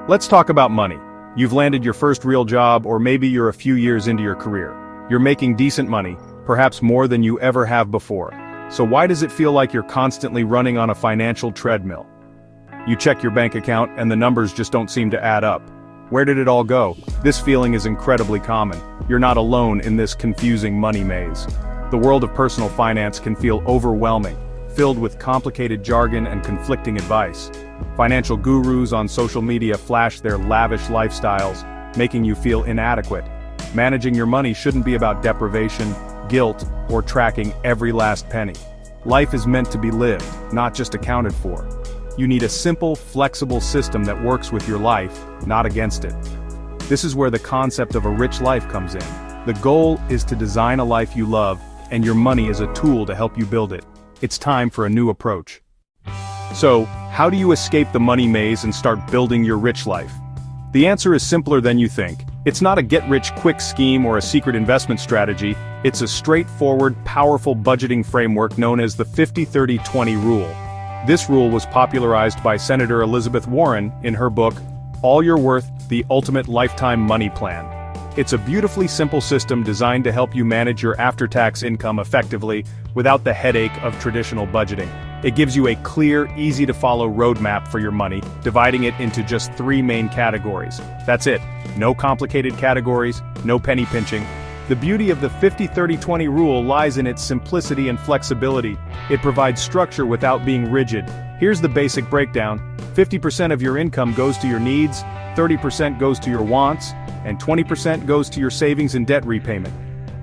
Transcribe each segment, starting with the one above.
Let's talk about money. You've landed your first real job, or maybe you're a few years into your career. You're making decent money, perhaps more than you ever have before. So why does it feel like you're constantly running on a financial treadmill? You check your bank account and the numbers just don't seem to add up. Where did it all go? This feeling is incredibly common. You're not alone in this confusing money maze. The world of personal finance can feel overwhelming, filled with complicated jargon and conflicting advice. Financial gurus on social media flash their lavish lifestyles, making you feel inadequate. Managing your money shouldn't be about deprivation, guilt, or tracking every last penny. Life is meant to be lived, not just accounted for. You need a simple, flexible system that works with your life, not against it. This is where the concept of a rich life comes in. The goal is to design a life you love, and your money is a tool to help you build it. It's time for a new approach. So, how do you escape the money maze and start building your rich life? The answer is simpler than you think. It's not a get-rich-quick scheme or a secret investment strategy. It's a straightforward, powerful budgeting framework known as the 50-30-20 rule. This rule was popularized by Senator Elizabeth Warren in her book, All You're Worth: The Ultimate Lifetime Money Plan. It's a beautifully simple system designed to help you manage your after-tax income effectively without the headache of traditional budgeting. It gives you a clear, easy-to-follow roadmap for your money, dividing it into just 3 main categories. That's it. No complicated categories, no penny pinching. The beauty of the 50-30-20 rule lies in its simplicity and flexibility. It provides structure without being rigid. Here's the basic breakdown. 50% of your income goes to your needs, 30% goes to your wants, and 20% goes to your savings and debt repayment.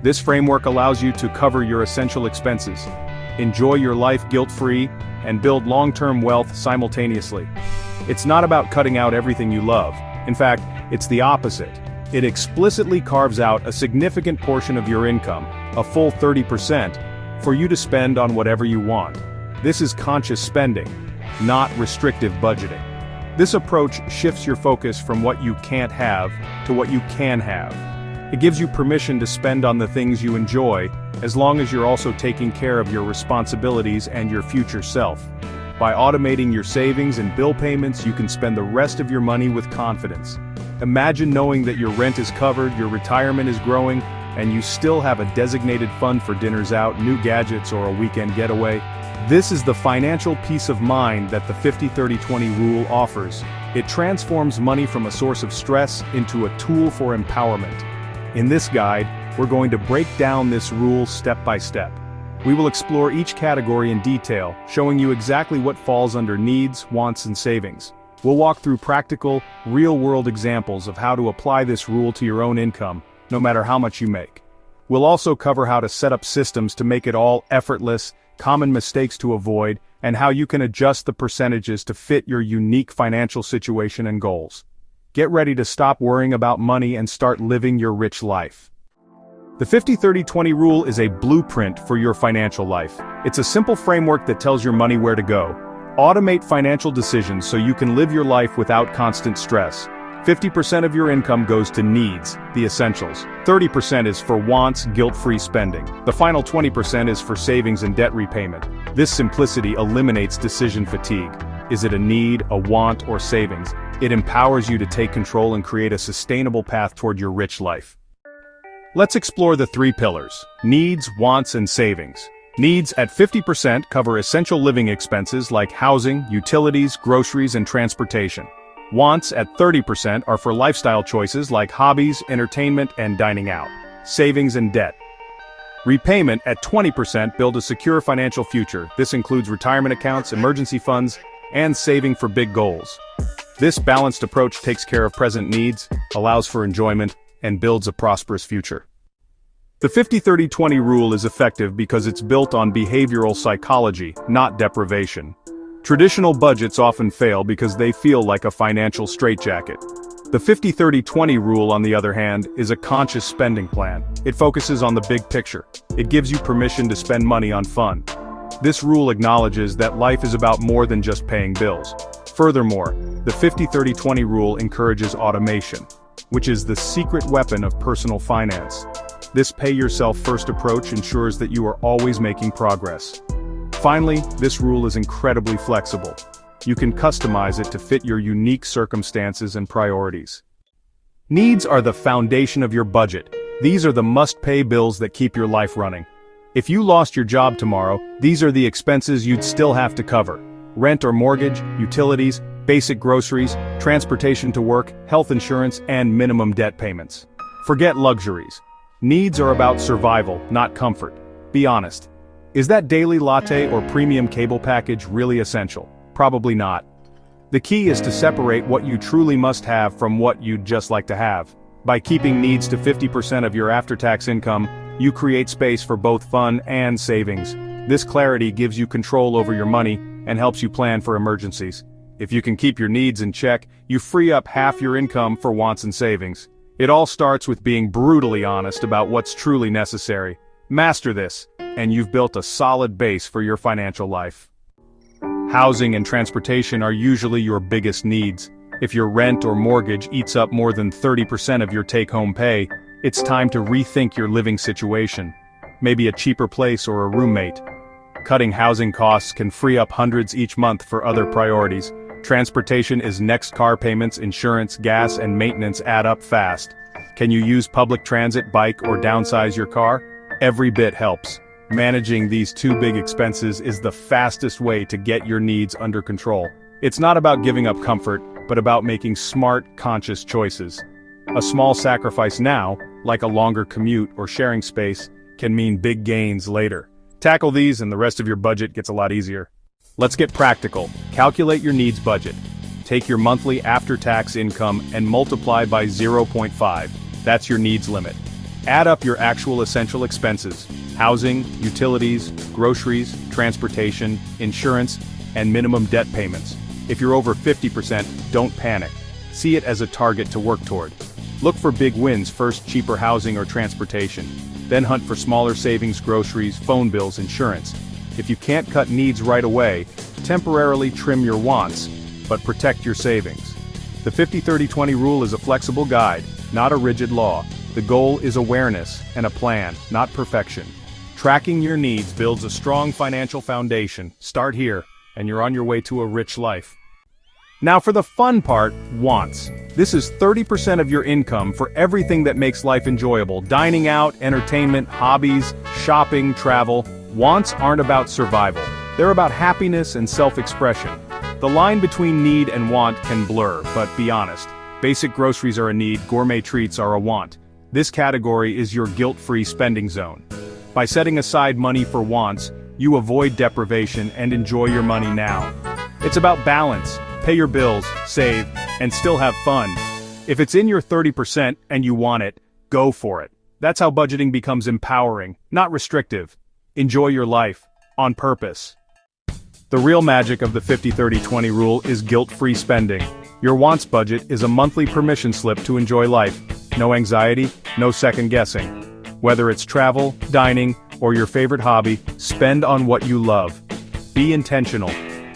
This framework allows you to cover your essential expenses, enjoy your life guilt-free, and build long-term wealth simultaneously. It's not about cutting out everything you love. In fact, it's the opposite. It explicitly carves out a significant portion of your income, a full 30%, for you to spend on whatever you want. This is conscious spending, not restrictive budgeting. This approach shifts your focus from what you can't have to what you can have. It gives you permission to spend on the things you enjoy, as long as you're also taking care of your responsibilities and your future self. By automating your savings and bill payments, you can spend the rest of your money with confidence. Imagine knowing that your rent is covered, your retirement is growing, and you still have a designated fund for dinners out, new gadgets, or a weekend getaway. This is the financial peace of mind that the 50-30-20 rule offers. It transforms money from a source of stress into a tool for empowerment. In this guide, we're going to break down this rule step by step. We will explore each category in detail, showing you exactly what falls under needs, wants, and savings. We'll walk through practical, real-world examples of how to apply this rule to your own income, no matter how much you make. We'll also cover how to set up systems to make it all effortless, common mistakes to avoid, and how you can adjust the percentages to fit your unique financial situation and goals. Get ready to stop worrying about money and start living your rich life. The 50-30-20 rule is a blueprint for your financial life. It's a simple framework that tells your money where to go. Automate financial decisions so you can live your life without constant stress. 50% of your income goes to needs, the essentials. 30% is for wants, guilt-free spending. The final 20% is for savings and debt repayment. This simplicity eliminates decision fatigue. Is it a need, a want, or savings? It empowers you to take control and create a sustainable path toward your rich life. Let's explore the 3 pillars: needs, wants, and savings. Needs at 50% cover essential living expenses like housing, utilities, groceries, and transportation. Wants at 30% are for lifestyle choices like hobbies, entertainment, and dining out. Savings and debt. Repayment at 20% build a secure financial future. This includes retirement accounts, emergency funds, and saving for big goals. This balanced approach takes care of present needs, allows for enjoyment, and builds a prosperous future. The 50-30-20 rule is effective because it's built on behavioral psychology, not deprivation. Traditional budgets often fail because they feel like a financial straitjacket. The 50-30-20 rule, on the other hand, is a conscious spending plan. It focuses on the big picture. It gives you permission to spend money on fun. This rule acknowledges that life is about more than just paying bills. Furthermore, the 50-30-20 rule encourages automation, which is the secret weapon of personal finance. This pay-yourself-first approach ensures that you are always making progress. Finally, this rule is incredibly flexible. you can customize it to fit your unique circumstances and priorities. Needs are the foundation of your budget. These are the must-pay bills that keep your life running. If you lost your job tomorrow, these are the expenses you'd still have to cover. Rent or mortgage, utilities, basic groceries, transportation to work, health insurance, and minimum debt payments. Forget luxuries. Needs are about survival, not comfort. Be honest. Is that daily latte or premium cable package really essential? Probably not. The key is to separate what you truly must have from what you'd just like to have. By keeping needs to 50% of your after-tax income, you create space for both fun and savings. This clarity gives you control over your money and helps you plan for emergencies. If you can keep your needs in check, you free up half your income for wants and savings. It all starts with being brutally honest about what's truly necessary. Master this, and you've built a solid base for your financial life. Housing and transportation are usually your biggest needs. If your rent or mortgage eats up more than 30% of your take-home pay, it's time to rethink your living situation. Maybe a cheaper place or a roommate. Cutting housing costs can free up hundreds each month for other priorities. Transportation is next. Car payments, insurance, gas, and maintenance add up fast. Can you use public transit, bike, or downsize your car? Every bit helps. Managing these two big expenses is the fastest way to get your needs under control. It's not about giving up comfort, but about making smart, conscious choices. A small sacrifice now, like a longer commute or sharing space, can mean big gains later. Tackle these and the rest of your budget gets a lot easier. Let's get practical. Calculate your needs budget. Take your monthly after-tax income and multiply by 0.5. That's your needs limit. Add up your actual essential expenses: housing, utilities, groceries, transportation, insurance, and minimum debt payments. If you're over 50%, don't panic. See it as a target to work toward. Look for big wins first: cheaper housing or transportation. Then hunt for smaller savings: groceries, phone bills, insurance. If you can't cut needs right away, temporarily trim your wants, but protect your savings. The 50-30-20 rule is a flexible guide, not a rigid law. The goal is awareness and a plan, not perfection. Tracking your needs builds a strong financial foundation. Start here, and you're on your way to a rich life. Now for the fun part, wants. This is 30% of your income for everything that makes life enjoyable: dining out, entertainment, hobbies, shopping, travel. Wants aren't about survival. They're about happiness and self-expression. The line between need and want can blur, but be honest. Basic groceries are a need, gourmet treats are a want. This category is your guilt-free spending zone. By setting aside money for wants, you avoid deprivation and enjoy your money now. It's about balance. Pay your bills, save, and still have fun. If it's in your 30% and you want it, go for it. That's how budgeting becomes empowering, not restrictive. Enjoy your life, on purpose. The real magic of the 50-30-20 rule is guilt-free spending. Your wants budget is a monthly permission slip to enjoy life. No anxiety, no second-guessing. Whether it's travel, dining, or your favorite hobby, spend on what you love. Be intentional.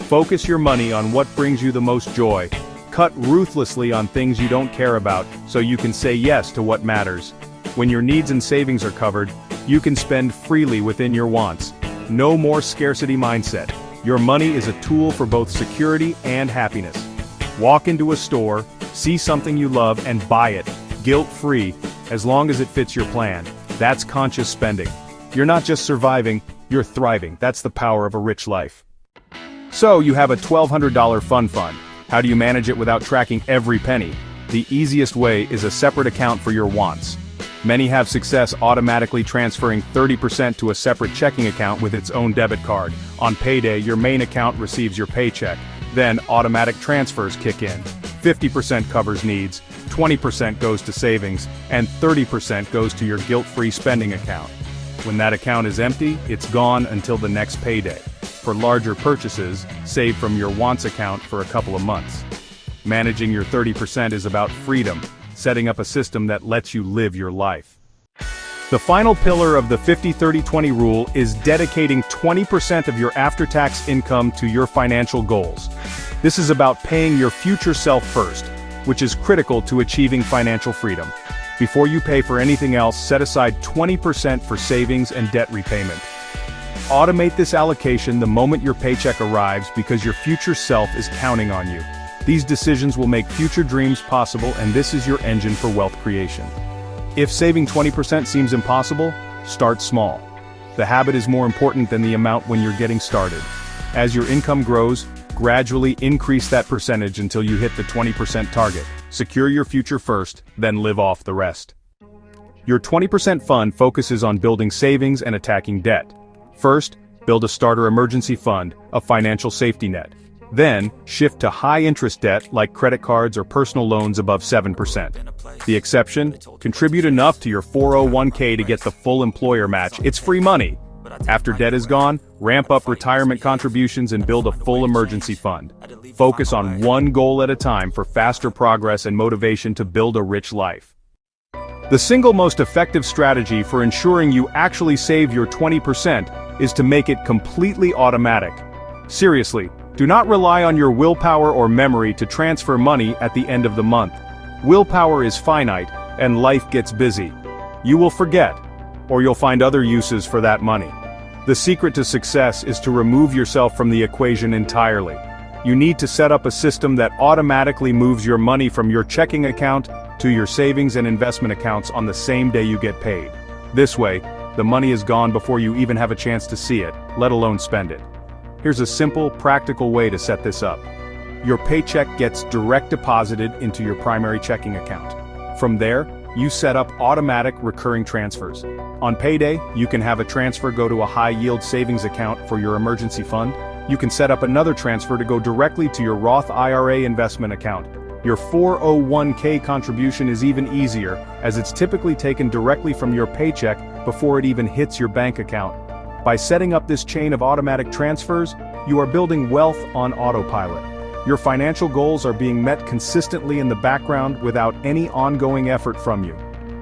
Focus your money on what brings you the most joy. Cut ruthlessly on things you don't care about, so you can say yes to what matters. When your needs and savings are covered, you can spend freely within your wants. No more scarcity mindset. Your money is a tool for both security and happiness. Walk into a store, see something you love, and buy it, guilt-free, as long as it fits your plan. That's conscious spending. You're not just surviving, you're thriving. That's the power of a rich life. So you have a $1,200 fun fund. How do you manage it without tracking every penny? The easiest way is a separate account for your wants. Many have success automatically transferring 30% to a separate checking account with its own debit card. On payday, your main account receives your paycheck. Then automatic transfers kick in. 50% covers needs, 20% goes to savings, and 30% goes to your guilt-free spending account. When that account is empty, it's gone until the next payday. For larger purchases, save from your wants account for a couple of months. Managing your 30% is about freedom, setting up a system that lets you live your life. The final pillar of the 50-30-20 rule is dedicating 20% of your after-tax income to your financial goals. This is about paying your future self first, which is critical to achieving financial freedom. Before you pay for anything else, set aside 20% for savings and debt repayment. Automate this allocation the moment your paycheck arrives because your future self is counting on you. These decisions will make future dreams possible, and this is your engine for wealth creation. If saving 20% seems impossible, start small. The habit is more important than the amount when you're getting started. As your income grows, gradually increase that percentage until you hit the 20% target. Secure your future first, then live off the rest. Your 20% fund focuses on building savings and attacking debt. First, build a starter emergency fund, a financial safety net. Then, shift to high-interest debt like credit cards or personal loans above 7%. The exception? Contribute enough to your 401k to get the full employer match. It's free money. After debt is gone, ramp up retirement contributions and build a full emergency fund. Focus on one goal at a time for faster progress and motivation to build a rich life. The single most effective strategy for ensuring you actually save your 20% is to make it completely automatic. Seriously, do not rely on your willpower or memory to transfer money at the end of the month. Willpower is finite, and life gets busy. You will forget, or you'll find other uses for that money. The secret to success is to remove yourself from the equation entirely. You need to set up a system that automatically moves your money from your checking account to your savings and investment accounts on the same day you get paid. This way, the money is gone before you even have a chance to see it, let alone spend it. Here's a simple, practical way to set this up. Your paycheck gets direct deposited into your primary checking account. From there, you set up automatic recurring transfers. On payday, you can have a transfer go to a high-yield savings account for your emergency fund. You can set up another transfer to go directly to your Roth IRA investment account. Your 401k contribution is even easier, as it's typically taken directly from your paycheck before it even hits your bank account. By setting up this chain of automatic transfers, you are building wealth on autopilot. Your financial goals are being met consistently in the background without any ongoing effort from you.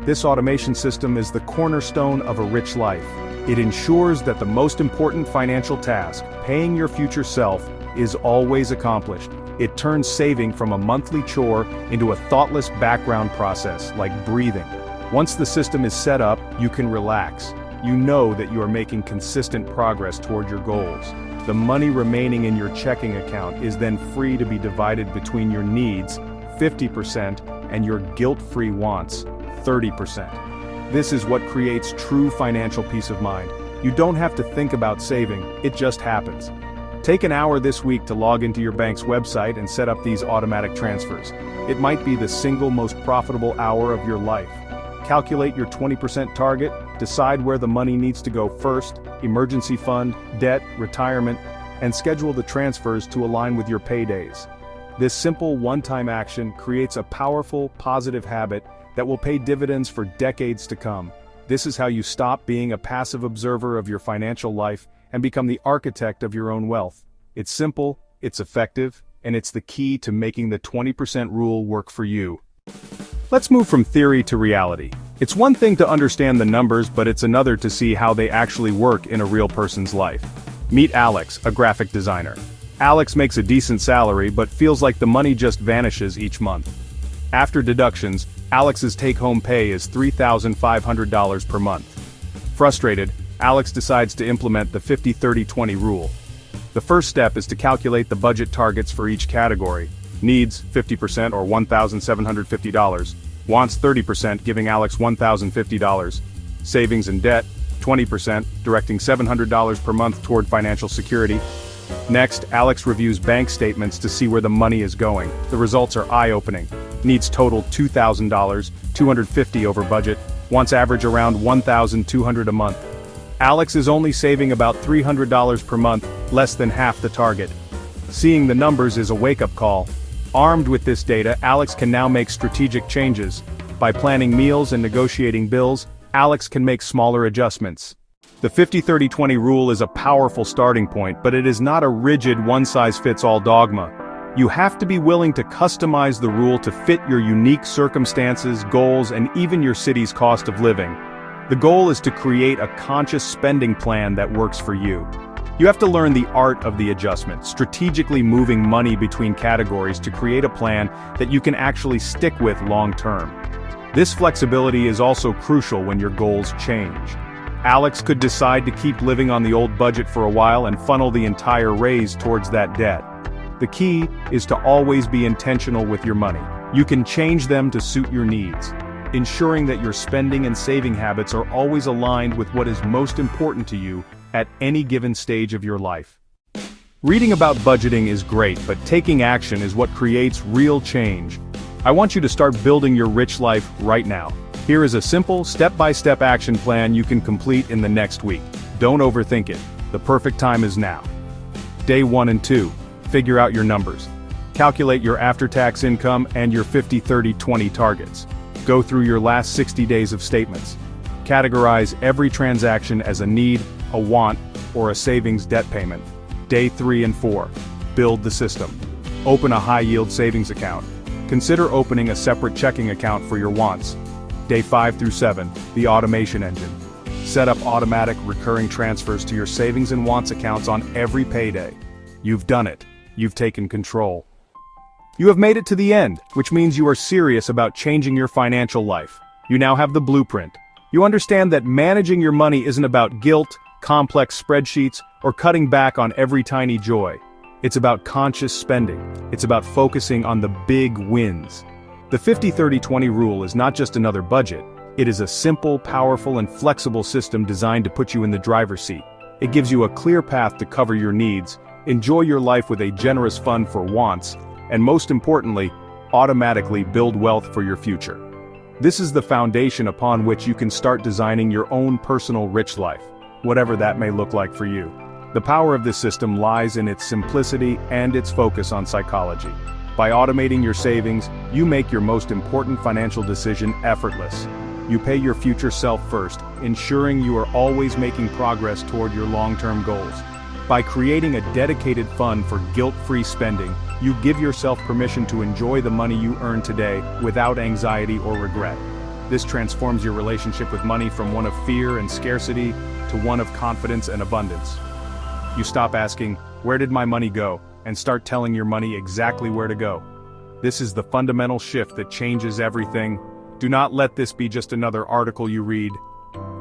This automation system is the cornerstone of a rich life. It ensures that the most important financial task, paying your future self, is always accomplished. It turns saving from a monthly chore into a thoughtless background process, like breathing. Once the system is set up, you can relax. You know that you are making consistent progress toward your goals. The money remaining in your checking account is then free to be divided between your needs, 50%, and your guilt-free wants, 30%. This is what creates true financial peace of mind. You don't have to think about saving, it just happens. Take an hour this week to log into your bank's website and set up these automatic transfers. It might be the single most profitable hour of your life. Calculate your 20% target, decide where the money needs to go first, emergency fund, debt, retirement, and schedule the transfers to align with your paydays. This simple one-time action creates a powerful, positive habit that will pay dividends for decades to come. This is how you stop being a passive observer of your financial life and become the architect of your own wealth. It's simple, it's effective, and it's the key to making the 20% rule work for you. Let's move from theory to reality. It's one thing to understand the numbers, but it's another to see how they actually work in a real person's life. Meet Alex, a graphic designer. Alex makes a decent salary, but feels like the money just vanishes each month. After deductions, Alex's take-home pay is $3,500 per month. Frustrated, Alex decides to implement the 50-30-20 rule. The first step is to calculate the budget targets for each category. Needs, 50% or $1,750. Wants, 30%, giving Alex $1,050. Savings and debt, 20%, directing $700 per month toward financial security. Next, Alex reviews bank statements to see where the money is going. The results are eye-opening. Needs total $2,000, $250 over budget. Wants average around $1,200 a month. Alex is only saving about $300 per month, less than half the target. Seeing the numbers is a wake-up call. Armed with this data, Alex can now make strategic changes. By planning meals and negotiating bills, Alex can make smaller adjustments. The 50-30-20 rule is a powerful starting point, but it is not a rigid one-size-fits-all dogma. You have to be willing to customize the rule to fit your unique circumstances, goals, and even your city's cost of living. The goal is to create a conscious spending plan that works for you. You have to learn the art of the adjustment, strategically moving money between categories to create a plan that you can actually stick with long-term. This flexibility is also crucial when your goals change. Alex could decide to keep living on the old budget for a while and funnel the entire raise towards that debt. The key is to always be intentional with your money. You can change them to suit your needs, ensuring that your spending and saving habits are always aligned with what is most important to you at any given stage of your life. Reading about budgeting is great, but taking action is what creates real change. I want you to start building your rich life right now. Here is a simple, step-by-step action plan you can complete in the next week. Don't overthink it. The perfect time is now. Day 1 and 2. Figure out your numbers. Calculate your after-tax income and your 50-30-20 targets. Go through your last 60 days of statements. Categorize every transaction as a need, a want, or a savings debt payment. Day 3 and 4. Build the system. Open a high-yield savings account. Consider opening a separate checking account for your wants. Day 5 through 7. The automation engine. Set up automatic recurring transfers to your savings and wants accounts on every payday. You've done it. You've taken control. You have made it to the end, which means you are serious about changing your financial life. You now have the blueprint. You understand that managing your money isn't about guilt, complex spreadsheets, or cutting back on every tiny joy. It's about conscious spending. It's about focusing on the big wins. The 50-30-20 rule is not just another budget. It is a simple, powerful, and flexible system designed to put you in the driver's seat. It gives you a clear path to cover your needs, enjoy your life with a generous fund for wants, and most importantly, automatically build wealth for your future. This is the foundation upon which you can start designing your own personal rich life, whatever that may look like for you. The power of this system lies in its simplicity and its focus on psychology. By automating your savings, you make your most important financial decision effortless. You pay your future self first, ensuring you are always making progress toward your long-term goals. By creating a dedicated fund for guilt-free spending, you give yourself permission to enjoy the money you earn today without anxiety or regret. This transforms your relationship with money from one of fear and scarcity to one of confidence and abundance. You stop asking, "Where did my money go?" and start telling your money exactly where to go. This is the fundamental shift that changes everything. Do not let this be just another article you read.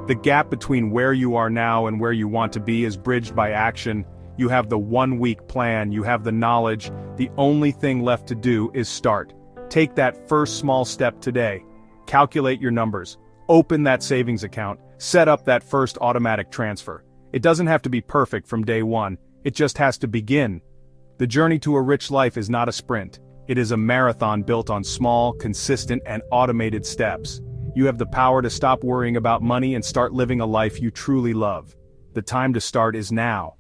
The gap between where you are now and where you want to be is bridged by action. You have the 1-week plan, you have the knowledge. The only thing left to do is start. Take that first small step today. Calculate your numbers. Open that savings account. Set up that first automatic transfer. It doesn't have to be perfect from day one. It just has to begin. The journey to a rich life is not a sprint. It is a marathon built on small, consistent, and automated steps. You have the power to stop worrying about money and start living a life you truly love. The time to start is now.